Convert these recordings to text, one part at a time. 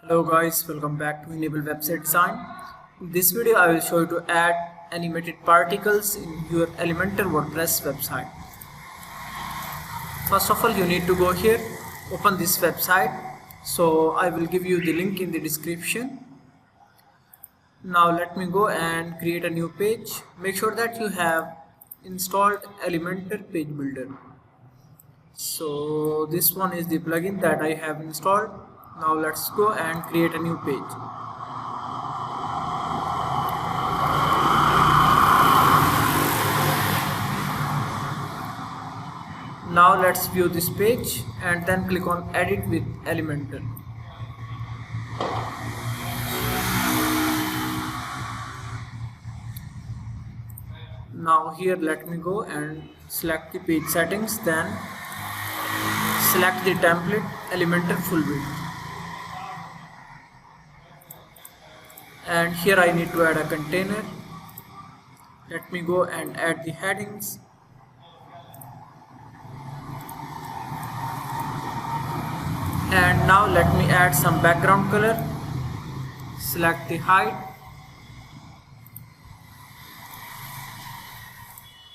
Hello guys, welcome back to Enable Website Design. In this video I will show you to add animated particles in your Elementor WordPress website. First of all, you need to go here, open this website. So I will give you the link in the description. Now let me go and create a new page. Make sure that you have installed Elementor Page Builder. So this one is the plugin that I have installed. Now let's go and create a new page. Now let's view this page and then click on Edit with Elementor. Now here let me go and select the page settings, then select the template Elementor full width. And here I need to add a container. Let me go and add the headings. And now let me add some background color. Select the height.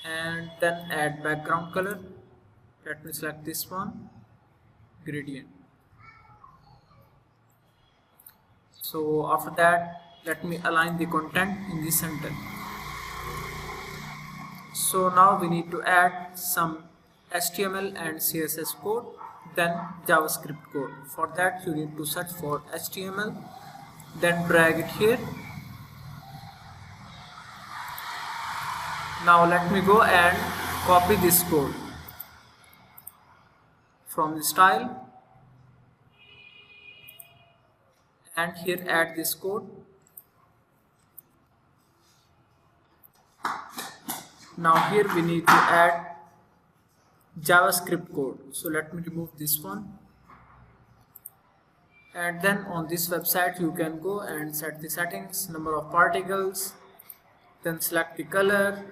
And then add background color. Let me select this one, gradient. So after that, let me align the content in the center. So now we need to add some HTML and CSS code, then JavaScript code. For that you need to search for HTML, then drag it here. Now let me go and copy this code from the style and here add this code. Now here we need to add JavaScript code. So let me remove this one. And then on this website you can go and set the settings, number of particles, then select the color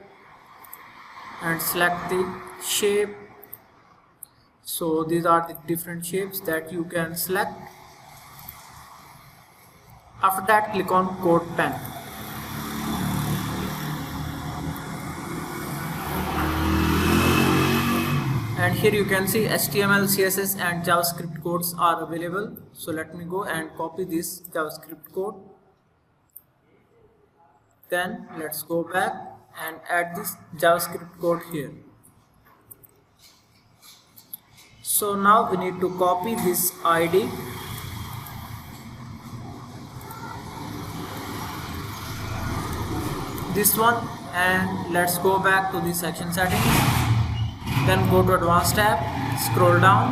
and select the shape. So these are the different shapes that you can select. After that, click on Code Pen. And here you can see HTML, CSS and JavaScript codes are available. So let me go and copy this JavaScript code. Then let's go back and add this JavaScript code here. So now we need to copy this ID. This one, and let's go back to the section settings, then go to advanced tab, scroll down,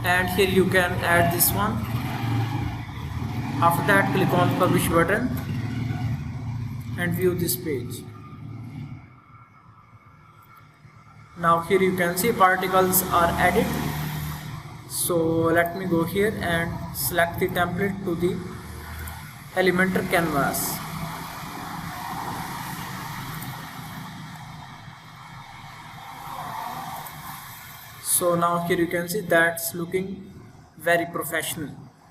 and here you can add this one. After that, click on publish button and view this page. Now here you can see particles are added. So let me go here and select the template to the Elementor canvas. So now here you can see that's looking very professional.